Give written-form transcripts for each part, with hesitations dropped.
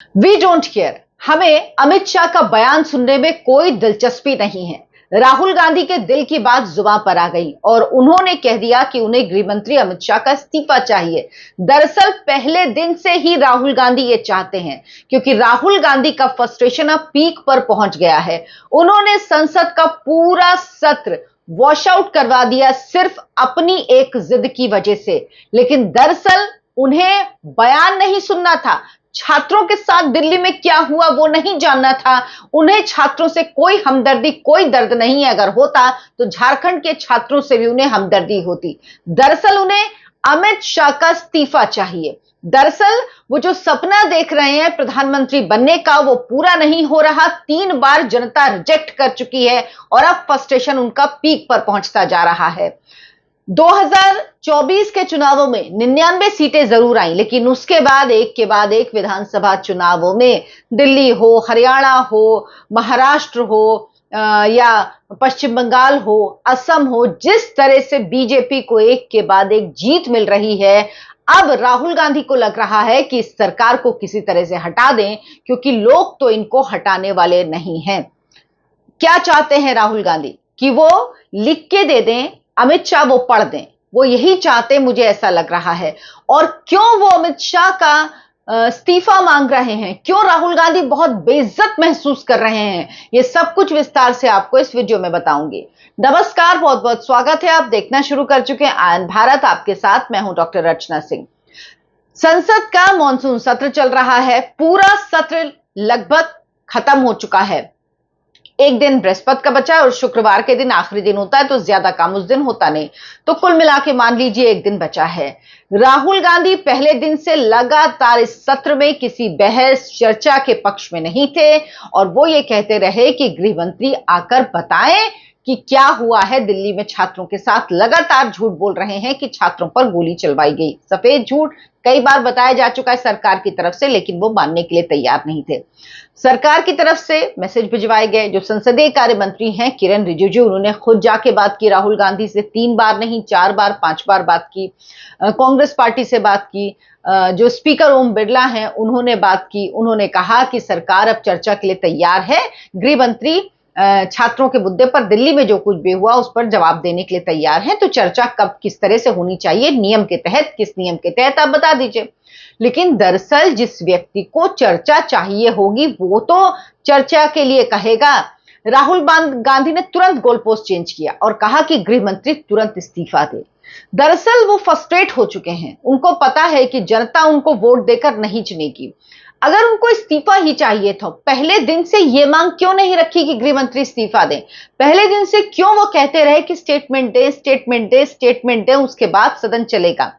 We don't care. हमें अमित शाह का बयान सुनने में कोई दिलचस्पी नहीं है। राहुल गांधी के दिल की बात जुबान पर आ गई और उन्होंने कह दिया कि उन्हें गृह मंत्री अमित शाह का इस्तीफा चाहिए। दरअसल पहले दिन से ही राहुल गांधी ये चाहते हैं, क्योंकि राहुल गांधी का फ्रस्ट्रेशन अब पीक पर पहुंच गया है। उन्होंने संसद का पूरा सत्र वॉश आउट करवा दिया सिर्फ अपनी एक जिद की वजह से। लेकिन दरअसल उन्हें बयान नहीं सुनना था, छात्रों के साथ दिल्ली में क्या हुआ वो नहीं जानना था। उन्हें छात्रों से कोई हमदर्दी, कोई दर्द नहीं है। अगर होता तो झारखंड के छात्रों से भी उन्हें हमदर्दी होती। दरअसल उन्हें अमित शाह का इस्तीफा चाहिए। दरअसल वो जो सपना देख रहे हैं प्रधानमंत्री बनने का, वो पूरा नहीं हो रहा। 3 बार जनता रिजेक्ट कर चुकी है और अब फ्रस्ट्रेशन उनका पीक पर पहुंचता जा रहा है। 2024 के चुनावों में 99 सीटें जरूर आई, लेकिन उसके बाद एक के बाद एक विधानसभा चुनावों में दिल्ली हो, हरियाणा हो, महाराष्ट्र हो या पश्चिम बंगाल हो, असम हो, जिस तरह से बीजेपी को एक के बाद एक जीत मिल रही है, अब राहुल गांधी को लग रहा है कि इस सरकार को किसी तरह से हटा दें, क्योंकि लोग तो इनको हटाने वाले नहीं हैं। क्या चाहते हैं राहुल गांधी? कि वो लिख के दे दें, अमित शाह वो पढ़ दें। वो यही चाहते, मुझे ऐसा लग रहा है। और क्यों वो अमित शाह का इस्तीफा मांग रहे हैं, क्यों राहुल गांधी बहुत बेइज्जत महसूस कर रहे हैं, ये सब कुछ विस्तार से आपको इस वीडियो में बताऊंगी। नमस्कार, बहुत बहुत स्वागत है। आप देखना शुरू कर चुके हैं आयन भारत। आपके साथ मैं हूं डॉक्टर रचना सिंह। संसद का मॉनसून सत्र चल रहा है। पूरा सत्र लगभग खत्म हो चुका है। एक दिन बृहस्पति का बचा है और शुक्रवार के दिन आखिरी दिन होता है, तो ज्यादा काम उस दिन होता नहीं। तो कुल मिला के मान लीजिए एक दिन बचा है। राहुल गांधी पहले दिन से लगातार इस सत्र में किसी बहस चर्चा के पक्ष में नहीं थे और वो ये कहते रहे कि गृह मंत्री आकर बताएं कि क्या हुआ है दिल्ली में छात्रों के साथ। लगातार झूठ बोल रहे हैं कि छात्रों पर गोली चलवाई गई। सफेद झूठ कई बार बताया जा चुका है सरकार की तरफ से, लेकिन वो मानने के लिए तैयार नहीं थे। सरकार की तरफ से मैसेज भिजवाए गए। जो संसदीय कार्य मंत्री हैं किरण रिजिजू, उन्होंने खुद जाके बात की राहुल गांधी से। 3 बार नहीं, 4 बार 5 बार बात की। कांग्रेस पार्टी से बात की। जो स्पीकर ओम बिरला हैं उन्होंने बात की। उन्होंने कहा कि सरकार अब चर्चा के लिए तैयार है। गृह मंत्री छात्रों के मुद्दे पर दिल्ली में जो कुछ भी हुआ उस पर जवाब देने के लिए तैयार हैं। तो चर्चा कब किस तरह से होनी चाहिए, नियम के तहत, किस नियम के तहत, आप बता दीजिए। लेकिन दरअसल जिस व्यक्ति को चर्चा चाहिए होगी वो तो चर्चा के लिए कहेगा। राहुल गांधी ने तुरंत गोल पोस्ट चेंज किया और कहा कि गृह मंत्री तुरंत इस्तीफा दे। दरअसल वो फ्रस्ट्रेट हो चुके हैं। उनको पता है कि जनता उनको वोट देकर नहीं चुनेगी। अगर उनको इस्तीफा ही चाहिए था, पहले दिन से ये मांग क्यों नहीं रखी कि गृह मंत्री इस्तीफा दें? पहले दिन से क्यों वो कहते रहे कि स्टेटमेंट दे, स्टेटमेंट दे, स्टेटमेंट दे, उसके बाद सदन चलेगा?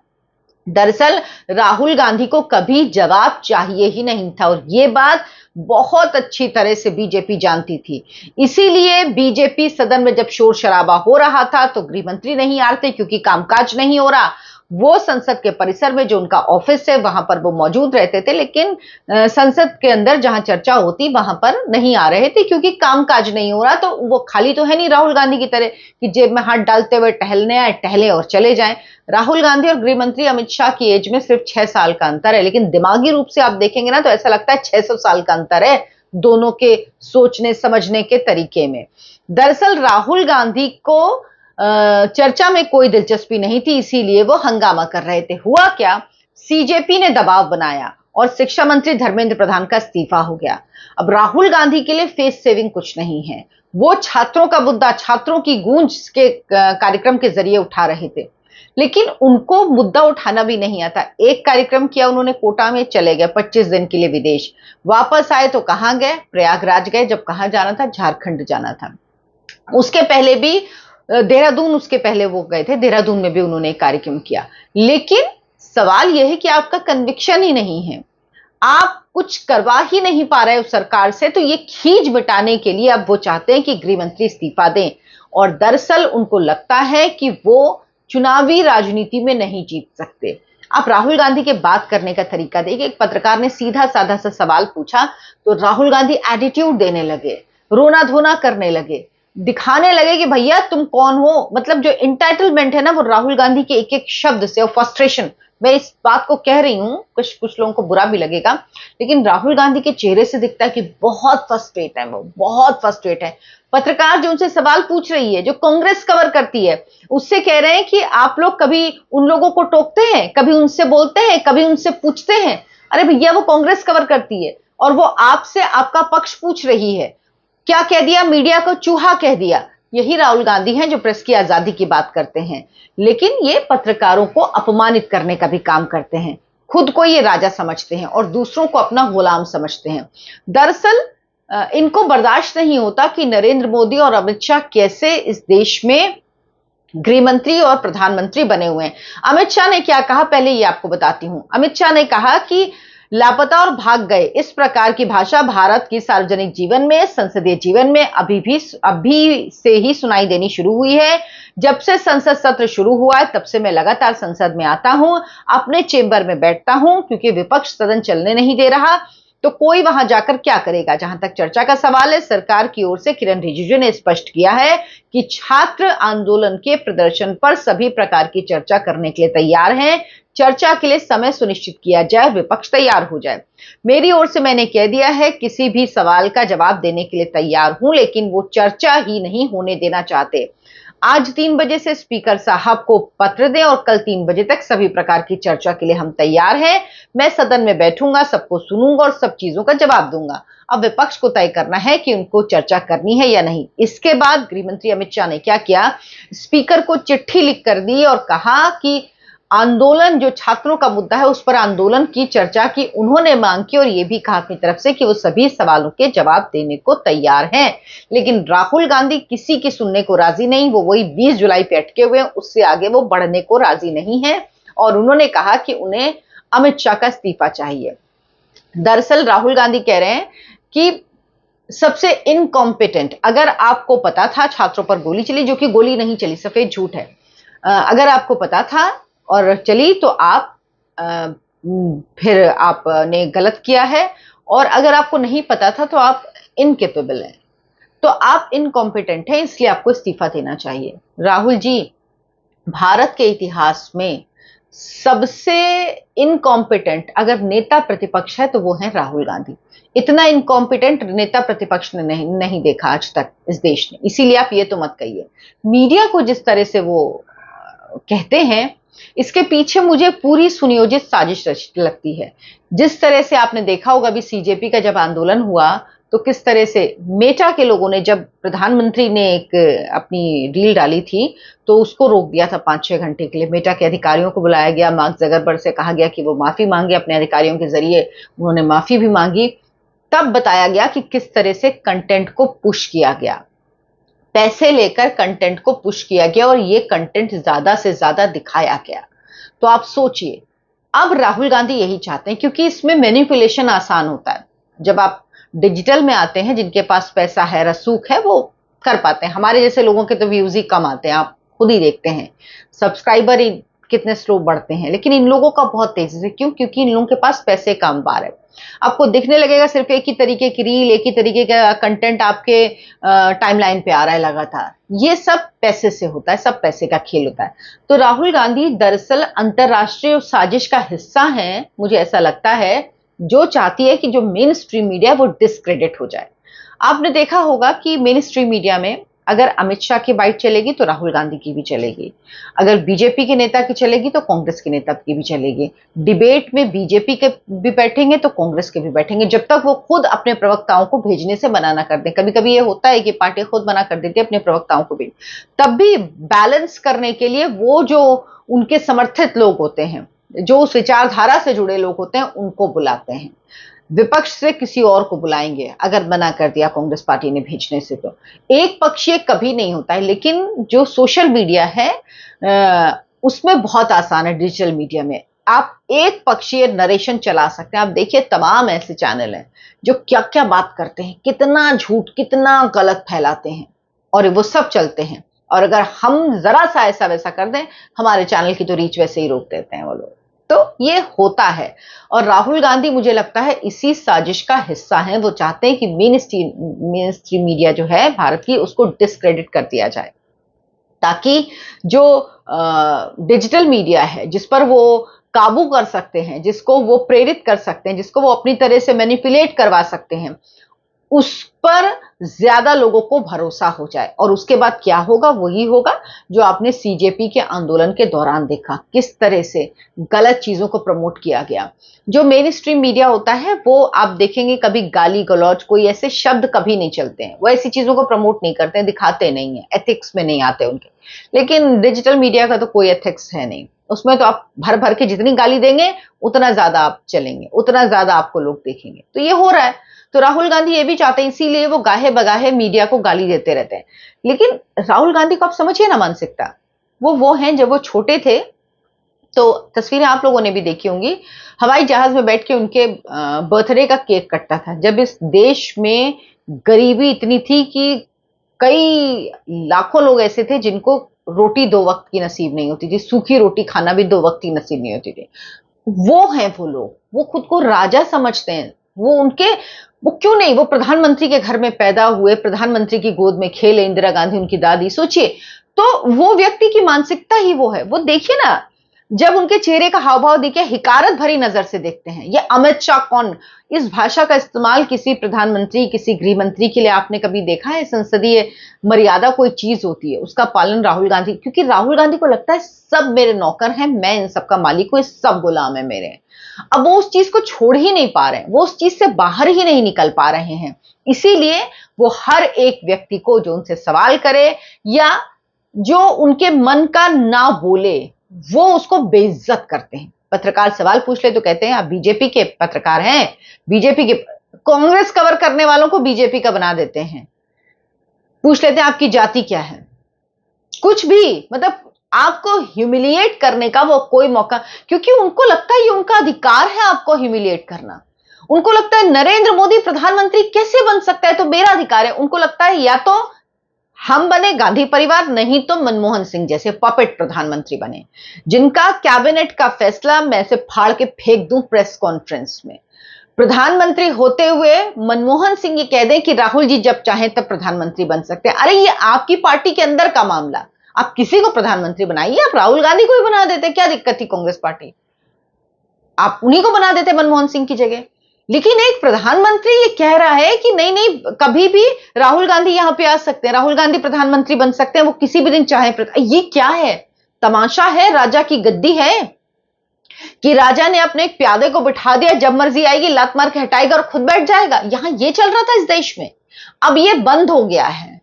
दरअसल राहुल गांधी को कभी जवाब चाहिए ही नहीं था और ये बात बहुत अच्छी तरह से बीजेपी जानती थी। इसीलिए बीजेपी सदन में जब शोर शराबा हो रहा था तो गृह मंत्री नहीं आते, क्योंकि कामकाज नहीं हो रहा। वो संसद के परिसर में जो उनका ऑफिस है वहां पर वो मौजूद रहते थे, लेकिन संसद के अंदर जहां चर्चा होती वहां पर नहीं आ रहे थे, क्योंकि कामकाज नहीं हो रहा। तो वो खाली तो है नहीं राहुल गांधी की तरह कि जेब में हाथ डालते हुए टहलने आए, टहले और चले जाएं। राहुल गांधी और गृह मंत्री अमित शाह की एज में सिर्फ 6 साल का अंतर है, लेकिन दिमागी रूप से आप देखेंगे ना तो ऐसा लगता है 600 साल का अंतर है दोनों के सोचने समझने के तरीके में। दरअसल राहुल गांधी को चर्चा में कोई दिलचस्पी नहीं थी, इसीलिए वो हंगामा कर रहे थे। हुआ क्या, सीजेपी ने दबाव बनाया और शिक्षा मंत्री धर्मेंद्र प्रधान का इस्तीफा हो गया। अब राहुल गांधी के लिए फेस सेविंग कुछ नहीं है। वो छात्रों का मुद्दा, छात्रों की गूंज के कार्यक्रम के जरिए उठा रहे थे, लेकिन उनको मुद्दा उठाना भी नहीं आता। एक कार्यक्रम किया उन्होंने, कोटा में चले गए 25 दिन के लिए विदेश। वापस आए तो कहां गए? प्रयागराज गए। जब कहां जाना था? झारखंड जाना था। उसके पहले भी देहरादून, उसके पहले वो गए थे, देहरादून में भी उन्होंने एक कार्यक्रम किया। लेकिन सवाल यह है कि आपका कन्विक्शन ही नहीं है, आप कुछ करवा ही नहीं पा रहे उस सरकार से। तो ये खींच मिटाने के लिए अब वो चाहते हैं कि गृह मंत्री इस्तीफा दें। और दरअसल उनको लगता है कि वो चुनावी राजनीति में नहीं जीत सकते। आप राहुल गांधी के बात करने का तरीका देखिए। एक पत्रकार ने सीधा साधा सा सवाल पूछा तो राहुल गांधी एटीट्यूड देने लगे, रोना धोना करने लगे, दिखाने लगे कि भैया तुम कौन हो। मतलब जो इंटाइटलमेंट है ना, वो राहुल गांधी के एक एक शब्द से, और फ्रस्ट्रेशन मैं इस बात को कह रही हूं, कुछ कुछ लोगों को बुरा भी लगेगा, लेकिन राहुल गांधी के चेहरे से दिखता है कि बहुत फ्रस्ट्रेट है, वो बहुत फ्रस्ट्रेट है। पत्रकार जो उनसे सवाल पूछ रही है, जो कांग्रेस कवर करती है, उससे कह रहे हैं कि आप लोग कभी उन लोगों को टोकते हैं, कभी उनसे बोलते हैं, कभी उनसे पूछते हैं? अरे भैया, वो कांग्रेस कवर करती है और वो आपसे आपका पक्ष पूछ रही है। क्या कह दिया? मीडिया को चूहा कह दिया। यही राहुल गांधी हैं जो प्रेस की आजादी की बात करते हैं, लेकिन ये पत्रकारों को अपमानित करने का भी काम करते हैं। खुद को ये राजा समझते हैं और दूसरों को अपना गुलाम समझते हैं। दरअसल इनको बर्दाश्त नहीं होता कि नरेंद्र मोदी और अमित शाह कैसे इस देश में गृह मंत्री और प्रधानमंत्री बने हुए हैं। अमित शाह ने क्या कहा, पहले ये आपको बताती हूं। अमित शाह ने कहा कि लापता और भाग गए, इस प्रकार की भाषा भारत की सार्वजनिक जीवन में, संसदीय जीवन में अभी से ही सुनाई देनी शुरू हुई है। जब से संसद सत्र शुरू हुआ है तब से मैं लगातार संसद में आता हूं, अपने चेंबर में बैठता हूं, क्योंकि विपक्ष सदन चलने नहीं दे रहा, तो कोई वहां जाकर क्या करेगा। जहां तक चर्चा का सवाल है, सरकार की ओर से किरण रिजिजू ने स्पष्ट किया है कि छात्र आंदोलन के प्रदर्शन पर सभी प्रकार की चर्चा करने के लिए तैयार हैं। चर्चा के लिए समय सुनिश्चित किया जाए, विपक्ष तैयार हो जाए। मेरी ओर से मैंने कह दिया है, किसी भी सवाल का जवाब देने के लिए तैयार हूं, लेकिन वो चर्चा ही नहीं होने देना चाहते। आज 3 बजे से स्पीकर साहब को पत्र दें और कल 3 बजे तक सभी प्रकार की चर्चा के लिए हम तैयार हैं। मैं सदन में बैठूंगा, सबको सुनूंगा और सब चीजों का जवाब दूंगा। अब विपक्ष को तय करना है कि उनको चर्चा करनी है या नहीं। इसके बाद गृह मंत्री अमित शाह ने क्या किया, स्पीकर को चिट्ठी लिख कर दी और कहा कि आंदोलन, जो छात्रों का मुद्दा है, उस पर आंदोलन की चर्चा की उन्होंने मांग की और यह भी कहा अपनी तरफ से कि वो सभी सवालों के जवाब देने को तैयार हैं। लेकिन राहुल गांधी किसी की सुनने को राजी नहीं, वो वही 20 जुलाई पे अटके हुए हैं, उससे आगे वो बढ़ने को राजी नहीं है और उन्होंने कहा कि उन्हें अमित शाह का इस्तीफा चाहिए। दरअसल राहुल गांधी कह रहे हैं कि सबसे इनकॉम्पिटेंट, अगर आपको पता था छात्रों पर गोली चली, जो कि गोली नहीं चली, सफेद झूठ है, अगर आपको पता था और चली तो आप फिर आपने गलत किया है, और अगर आपको नहीं पता था तो आप इनकेपेबल हैं, तो आप इनकॉम्पिटेंट हैं, इसलिए आपको इस्तीफा देना चाहिए। राहुल जी, भारत के इतिहास में सबसे इनकॉम्पिटेंट अगर नेता प्रतिपक्ष है तो वो है राहुल गांधी। इतना इनकॉम्पिटेंट नेता प्रतिपक्ष ने नहीं देखा आज तक इस देश ने, इसीलिए आप ये तो मत कहिए। मीडिया को जिस तरह से वो कहते हैं, इसके पीछे मुझे पूरी सुनियोजित साजिश लगती है। जिस तरह से आपने देखा होगा अभी सीजेपी का जब आंदोलन हुआ तो किस तरह से मेटा के लोगों ने, जब प्रधानमंत्री ने एक अपनी रील डाली थी तो उसको रोक दिया था 5-6 घंटे के लिए। मेटा के अधिकारियों को बुलाया गया, मार्क जगरबर्ग से कहा गया कि वो माफी मांगे, अपने अधिकारियों के जरिए उन्होंने माफी भी मांगी। तब बताया गया कि किस तरह से कंटेंट को पुश किया गया, पैसे लेकर कंटेंट को पुश किया गया और ये कंटेंट ज्यादा से ज्यादा दिखाया गया। तो आप सोचिए, अब राहुल गांधी यही चाहते हैं, क्योंकि इसमें मैनिपुलेशन आसान होता है। जब आप डिजिटल में आते हैं, जिनके पास पैसा है, रसूख है, वो कर पाते हैं। हमारे जैसे लोगों के तो व्यूज ही कम आते हैं, आप खुद ही देखते हैं, सब्सक्राइबर ही कितने स्लो बढ़ते हैं, लेकिन इन लोगों का बहुत तेजी से। क्यों? क्योंकि इन लोगों के पास पैसे का अंबार है। आपको दिखने लगेगा सिर्फ एक ही तरीके की रील, एक ही तरीके का कंटेंट आपके टाइमलाइन पे आ रहा है लगातार। ये सब पैसे से होता है, सब पैसे का खेल होता है। तो राहुल गांधी दरअसल अंतरराष्ट्रीय साजिश का हिस्सा हैं, मुझे ऐसा लगता है, जो चाहती है कि जो मेन स्ट्रीम मीडिया वो डिस्क्रेडिट हो जाए। आपने देखा होगा कि मेन स्ट्रीम मीडिया में अगर अमित शाह की बाइट चलेगी तो राहुल गांधी की भी चलेगी, अगर बीजेपी के नेता की चलेगी तो कांग्रेस के नेता की भी चलेगी। डिबेट में बीजेपी के भी बैठेंगे तो कांग्रेस के भी बैठेंगे, जब तक वो खुद अपने प्रवक्ताओं को भेजने से मना ना कर दें। कभी कभी ये होता है कि पार्टी खुद मना कर देती है अपने प्रवक्ताओं को भी, तब भी बैलेंस करने के लिए वो जो उनके समर्थित लोग होते हैं, जो उस विचारधारा से जुड़े लोग होते हैं, उनको बुलाते हैं। विपक्ष से किसी और को बुलाएंगे अगर मना कर दिया कांग्रेस पार्टी ने भेजने से। तो एक पक्षीय कभी नहीं होता है, लेकिन जो सोशल मीडिया है उसमें बहुत आसान है। डिजिटल मीडिया में आप एक पक्षीय नरेशन चला सकते हैं। आप देखिए, तमाम ऐसे चैनल हैं जो क्या क्या बात करते हैं, कितना झूठ, कितना गलत फैलाते हैं, और वो सब चलते हैं। और अगर हम जरा सा ऐसा वैसा कर दें, हमारे चैनल की तो रीच वैसे ही रोक देते हैं वो लोग। तो ये होता है, और राहुल गांधी मुझे लगता है इसी साजिश का हिस्सा है। वो चाहते हैं कि मेन स्ट्रीम मीडिया जो है भारत की, उसको डिस्क्रेडिट कर दिया जाए, ताकि जो डिजिटल मीडिया है जिस पर वो काबू कर सकते हैं, जिसको वो प्रेरित कर सकते हैं, जिसको वो अपनी तरह से मैनिपुलेट करवा सकते हैं, उस पर ज्यादा लोगों को भरोसा हो जाए। और उसके बाद क्या होगा, वही होगा जो आपने सीजेपी के आंदोलन के दौरान देखा, किस तरह से गलत चीजों को प्रमोट किया गया। जो मेन स्ट्रीम मीडिया होता है वो आप देखेंगे कभी गाली गलौज, कोई ऐसे शब्द कभी नहीं चलते हैं, वो ऐसी चीजों को प्रमोट नहीं करते हैं, दिखाते नहीं है, एथिक्स में नहीं आते उनके। लेकिन डिजिटल मीडिया का तो कोई एथिक्स है नहीं, उसमें तो आप भर भर के जितनी गाली देंगे उतना ज्यादा आप चलेंगे, उतना ज्यादा आपको लोग देखेंगे। तो ये हो रहा है। तो राहुल गांधी ये भी चाहते हैं, इसीलिए वो गाहे बगाहे मीडिया को गाली देते रहते हैं। लेकिन राहुल गांधी को आप समझिए ना मानसिकता, वो हैं जब वो छोटे थे, तो तस्वीरें आप लोगों ने भी देखी होंगी, हवाई जहाज में बैठ के उनके बर्थडे का केक कटता था, जब इस देश में गरीबी इतनी थी कि कई लाखों लोग ऐसे थे जिनको रोटी 2 वक्त की नसीब नहीं होती थी, सूखी रोटी खाना भी 2 वक्त की नसीब नहीं होती थी। वो हैं वो लोग, वो खुद को राजा समझते हैं। वो क्यों नहीं, वो प्रधानमंत्री के घर में पैदा हुए, प्रधानमंत्री की गोद में खेले, इंदिरा गांधी उनकी दादी, सोचिए। तो वो व्यक्ति की मानसिकता ही वो है। वो देखिए ना, जब उनके चेहरे का हाव भाव देखिए, हिकारत भरी नजर से देखते हैं। ये अमित शाह कौन, इस भाषा का इस्तेमाल किसी प्रधानमंत्री, किसी गृह मंत्री के लिए आपने कभी देखा है? संसदीय मर्यादा कोई चीज होती है, उसका पालन राहुल गांधी, क्योंकि राहुल गांधी को लगता है सब मेरे नौकर हैं, मैं इन सबका मालिक हूं, सब गुलाम है मेरे। अब वो उस चीज को छोड़ ही नहीं पा रहे हैं, वो उस चीज से बाहर ही नहीं निकल पा रहे हैं। इसीलिए वो हर एक व्यक्ति को जो उनसे सवाल करे या जो उनके मन का ना बोले, वो उसको बेइज्जत करते हैं। पत्रकार सवाल पूछ ले तो कहते हैं आप बीजेपी के पत्रकार हैं, बीजेपी के, कांग्रेस कवर करने वालों को बीजेपी का बना देते हैं। पूछ लेते हैं आपकी जाति क्या है, कुछ भी, मतलब आपको ह्यूमिलिएट करने का वो कोई मौका, क्योंकि उनको लगता है ये उनका अधिकार है आपको ह्यूमिलिएट करना। उनको लगता है नरेंद्र मोदी प्रधानमंत्री कैसे बन सकता है, तो मेरा अधिकार है। उनको लगता है या तो हम बने गांधी परिवार, नहीं तो मनमोहन सिंह जैसे पपेट प्रधानमंत्री बने, जिनका कैबिनेट का फैसला मैं से फाड़ के फेंक दूं प्रेस कॉन्फ्रेंस में। प्रधानमंत्री होते हुए मनमोहन सिंह ये कह दें कि राहुल जी जब चाहें तब प्रधानमंत्री बन सकते हैं। अरे ये आपकी पार्टी के अंदर का मामला, आप किसी को प्रधानमंत्री बनाइए, आप राहुल गांधी को ही बना देते, क्या दिक्कत थी कांग्रेस पार्टी, आप उन्हीं को बना देते मनमोहन सिंह की जगह। लेकिन एक प्रधानमंत्री ये कह रहा है कि नहीं नहीं, कभी भी राहुल गांधी यहां पे आ सकते हैं, राहुल गांधी प्रधानमंत्री बन सकते हैं, वो किसी भी दिन चाहे। ये क्या है, तमाशा है, राजा की गद्दी है कि राजा ने अपने एक प्यादे को बिठा दिया, जब मर्जी आएगी लात मार के हटाएगा और खुद बैठ जाएगा। यहां ये चल रहा था इस देश में, अब ये बंद हो गया है।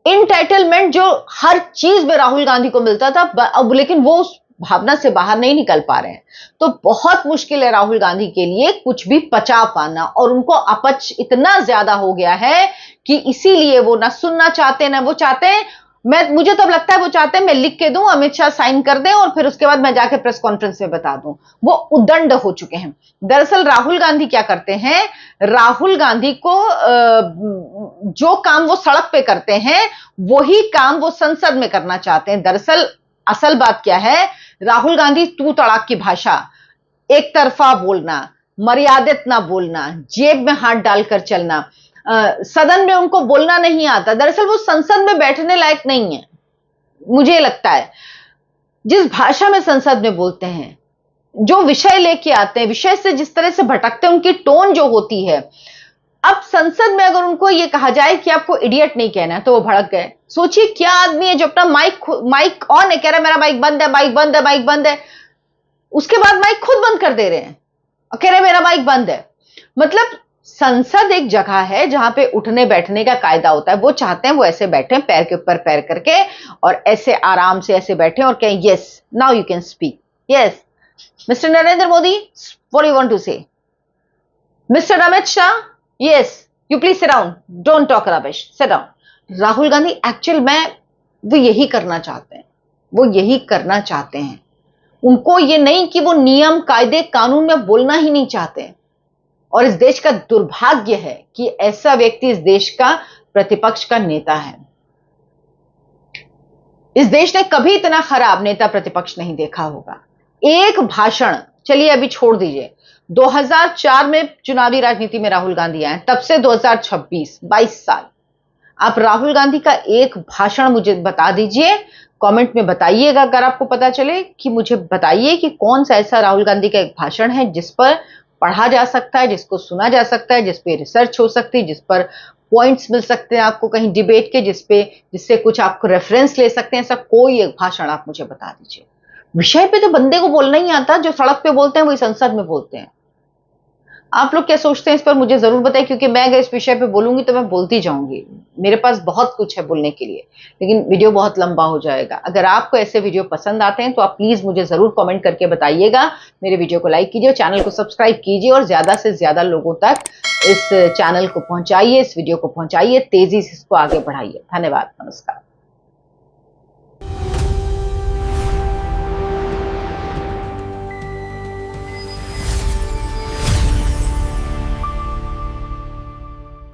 इंटाइटलमेंट जो हर चीज में राहुल गांधी को मिलता था, अब लेकिन वो उस भावना से बाहर नहीं निकल पा रहे हैं। तो बहुत मुश्किल है राहुल गांधी के लिए कुछ भी पचा पाना, और उनको अपच इतना ज्यादा हो गया है कि इसीलिए वो ना सुनना चाहते ना वो चाहते हैं। मुझे तो अब लगता है वो चाहते हैं मैं लिख के दूं, अमित शाह साइन कर दें और फिर उसके बाद मैं जाके प्रेस कॉन्फ्रेंस में बता दूं। वो उद्दंड हो चुके हैं। दरअसल राहुल गांधी क्या करते हैं, राहुल गांधी को जो काम वो सड़क पे करते हैं वही काम वो संसद में करना चाहते हैं। दरअसल असल बात क्या है, राहुल गांधी तू तड़ाक की भाषा, एक तरफा बोलना, मर्यादित ना बोलना, जेब में हाथ डालकर चलना, सदन में उनको बोलना नहीं आता। दरअसल वो संसद में बैठने लायक नहीं है, मुझे लगता है। जिस भाषा में संसद में बोलते हैं, जो विषय लेके आते हैं, विषय से जिस तरह से भटकते हैं, उनकी टोन जो होती है। अब संसद में अगर उनको यह कहा जाए कि आपको इडियट नहीं कहना है, तो वो भड़क गए। सोचिए क्या आदमी है जो अपना माइक ऑन है, कह रहा है मेरा माइक बंद है, माइक बंद है, माइक बंद है, उसके बाद माइक खुद बंद कर दे रहे हैं और कह रहे हैं मेरा माइक बंद है। मतलब संसद एक जगह है जहां पे उठने बैठने का कायदा होता है। वो चाहते हैं वो ऐसे बैठे, पैर के ऊपर पैर करके, और ऐसे आराम से ऐसे बैठे और कहें yes now you can speak, yes mister Narendra Modi what you want to say, mister Amit Shah yes you please sit down, don't talk rubbish, sit down. Rahul Gandhi actual में वो यही करना चाहते हैं, वो यही करना चाहते हैं। उनको ये नहीं कि वो नियम कायदे कानून में बोलना ही नहीं चाहते। और इस देश का दुर्भाग्य है कि ऐसा व्यक्ति इस देश का प्रतिपक्ष का नेता है। इस देश ने कभी इतना खराब नेता प्रतिपक्ष नहीं देखा होगा। एक भाषण, चलिए अभी छोड़ दीजिए, 2004 में चुनावी राजनीति में राहुल गांधी आए, तब से 2026 22 साल, आप राहुल गांधी का एक भाषण मुझे बता दीजिए, कमेंट में बताइएगा अगर आपको पता चले, कि मुझे बताइए कि कौन सा ऐसा राहुल गांधी का एक भाषण है जिस पर पढ़ा जा सकता है, जिसको सुना जा सकता है, जिस पे रिसर्च हो सकती है, जिस पर पॉइंट्स मिल सकते हैं आपको कहीं डिबेट के, जिससे कुछ आपको रेफरेंस ले सकते हैं। ऐसा कोई एक भाषण आप मुझे बता दीजिए। विषय पे तो बंदे को बोलना ही आता, जो सड़क पे बोलते हैं वही संसद में बोलते हैं। आप लोग क्या सोचते हैं इस पर मुझे जरूर बताएं, क्योंकि मैं अगर इस विषय पे बोलूंगी तो मैं बोलती जाऊंगी, मेरे पास बहुत कुछ है बोलने के लिए, लेकिन वीडियो बहुत लंबा हो जाएगा। अगर आपको ऐसे वीडियो पसंद आते हैं तो आप प्लीज मुझे जरूर कमेंट करके बताइएगा। मेरे वीडियो को लाइक कीजिए और चैनल को सब्सक्राइब कीजिए और ज्यादा से ज्यादा लोगों तक इस चैनल को पहुंचाइए, इस वीडियो को पहुंचाइए, तेजी से इसको आगे बढ़ाइए। धन्यवाद, नमस्कार।